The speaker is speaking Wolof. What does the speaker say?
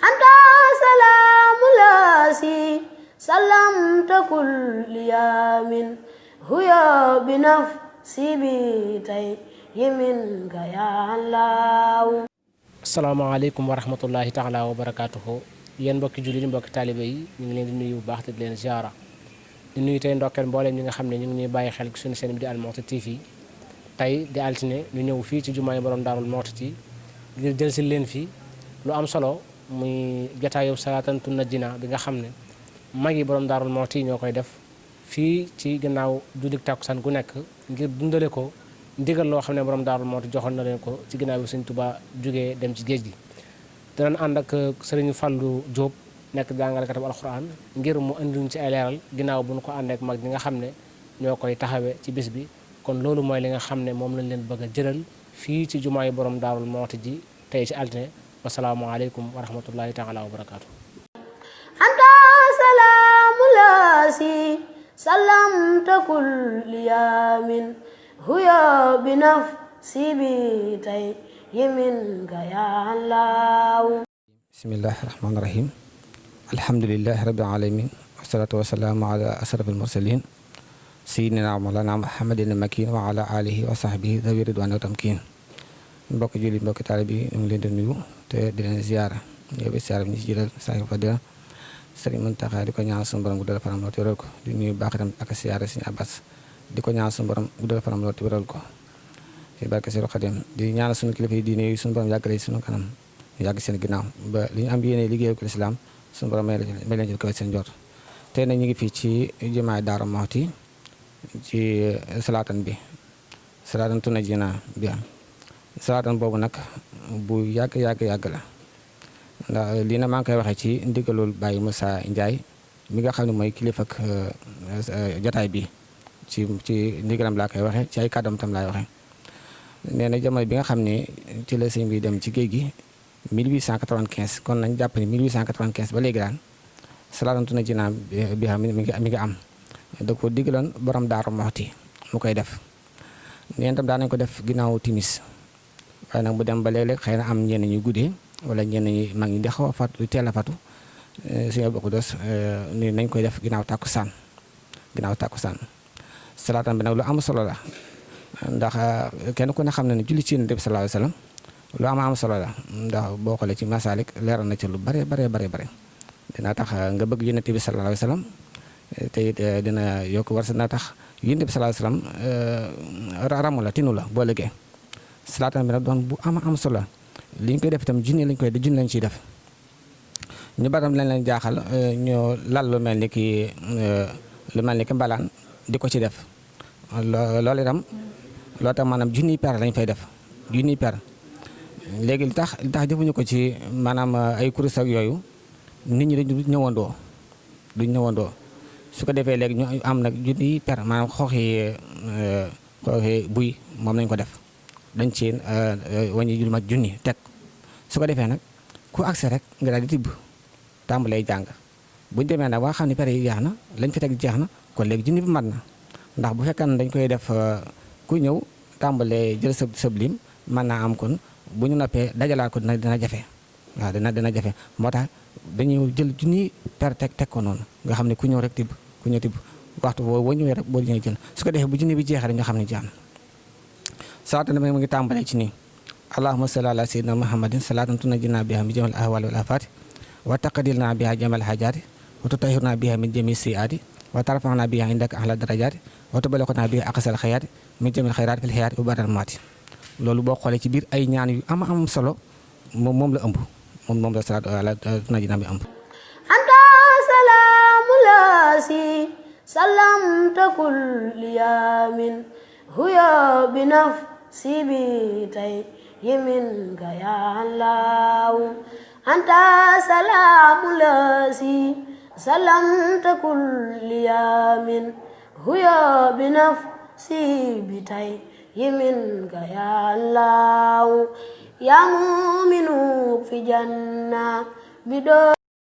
أنت سلام لاسي سلمت كل يوم هو بنفسي بيتي يمنك يا الله. asalaamaaleykum wa rahmatullahi taala wa barakaatuhu yéen mbokki jullit yi mbokki taalibe yi ñu ngi leen di nuyu bu baax te di leen ziara di nuyu tey ndokkeel mbooleem ñi nga xam ne ñu ngi ñuy bàyyi xel suñu seen bi di Al Mouhty TV tey di altine ñu ñëw fii ci jumaay borom Daarul Mouhty ngir jël si leen fii lu am solo muy jataayu salaatantu najjina bi nga xam ne mag yi borom Daarul Mouhty ñoo koy def fii ci gannaaw jullit takkusaan gu nekk ngir dundale ko ndigal loo xam ne borom Daarul Mouhty joxoon na leen ko ci ginnaaw bi Sëñ Tuubaa jógee dem ci géej gi. danañ ànd ak Sëriñ Fallu Jóob nekk jàngalekatam alxuraan ngir mu indiñ ci ay leeral ginnaaw bu ñu ko àndeek mag ñi nga xam ne ñoo koy taxawee ci bis bi. kon loolu mooy li nga xam ne moom lañ leen bëgg a jëral fii ci jumaa yi borom Daarul Mouhty ji tey ci altine. wasalaamualeykum wa rahmatullahi taala wa barakaatu. anta salaamu laasi salamta kulli yaamin huya binafsi bitay yeminka ya Allah. bismillahi rahmaani rahim alhamdulillahi rabbil alamin wasalaatu wasalaamu ala asrafil mursalin sayyidina mawlana muhammadin makin wa ala alihi wa sahbihi zawi ridwan wa tamkin. mbokki julli mbokki taalibe bi ñu ngi leen di nuyu te di leen ziara ñëw bi ziara bi ñu ci jëlal saahibu fadila Sëriñ Muntaxa di ko ñaan suñu borom guddal fanam lool te wéral ko di nuyu baax itam ak ziara Sëriñ Abbas di ko ñaan suñu borom guddal fanam lool te wéral ko ci barke Seex Xaadim di ñaan suñu kilifa yi diine yi suñu borom yàggale suñu kanam ñu yàgg seen ginnaaw ba li ñu am yéene liggéeyal ko lislaam suñu borom may leen jël kaw seen jot. tey nag ñu ngi fii ci jumaay Daaru Mouhty ci salaatan bi salaatan tunajjina bi salaatan boobu nag bu yàgg la ndax lii na maa ngi koy waxee ci ndigalul Baye Moussa Ndiaye mi nga xam ne mooy kilifa ak jotaay bi ci ndigalam laa koy waxee ci ay kàddam tam laay waxee. nee na jamono bi nga xam ne ci la sëñ bi dem ci géej gi 1895 kon nañ jàpp ni 1895 ba léegi daan salaatan tunajjina bi xam mi ngi am da ko digaloon borom Daaru Mouhty mu koy def. neen tam daan nañ ko def ginnaaw timis waaye nag bu dem ba léeg-léeg xëy na am ñenn ñu guddee wala ñenn ñi mag ñi di xaw a fatu teel a fatu suñu bokk dos ni nañ koy def ginnaaw tàkkusaan salaatan bi nag lu am solo la ndax kenn ku ne xam ne ne julli ci Yonent bi sallallahu alayhi wasallam lu am solo la ndax boo xoolee ci Masaalik leeral na ci lu bare dina tax nga bëgg Yonent bi sallallahu alayhi wasallam te it dina yokk war sa na tax Yonent bi sallallahu alayhi wasallam ramu la tinu la boo liggéey salaatan bi nag doon bu am solo li ñu koy def itam junni lañ ciy def ñu baram lañ leen jaaxal ñu lal lu mel ni ki mbalaan di ko ci def loolu itam maanaam junniy per lañ fay def junniy per léegi li tax defuñu ko ci maanaam ay kurus ak yooyu nit ñi duñ ñëwandoo su ko defee léegi ñu am nag junniy per maanaam xooxi buy moom lañ ko def dañ ci wàññi jul mat junni teg su ko defee nag ku accès rek nga daal di tibb tàmbalee jàng buñu demee nag ba nga xam ne pere yi jeex na lañ fi teg jeex na kon léegi junni bi mat na ndax bu fekkee ne dañ koy def ku ñëw tàmbalee jël sëb lim mën naa am kon bu ñu noppee dajalaat ko dina jafe waaw dina jafe moo tax dañuy jël junni per teg ko noonu nga xam ne ku ñëw rek tibb waxtu boo ñëwee rek boo ñëwee jël su ko defee bu junni bi jeexee rek ñoo xam ne jeex na salaatan bi mu ngi tàmbalee ci nii allahumma salli ala sayyidina muhammadin salaatan tunajjina biha min jamil ahwali wal afati wa taqdilna biha jamal hajati wa tutahhirna biha min jami siati wa tarfa'na biha indaka ahla darajati wa tuballighuna biha aqsal khayati min jamil khayrati fil hayati wa ba'dal mamati loolu boo xoolee ci biir ay ñaan yu am solo moom la ëmb moom la salaatu ala tunajjina bi ëmb. anta salaamu laasi salamta kulli yaamin huya binafsi bitay yeminka ya Allah. anta salaamu laasi salamta kulli yaamin huya binafsi bitay yeminka ya Allah. ya mu'minu fi janna bido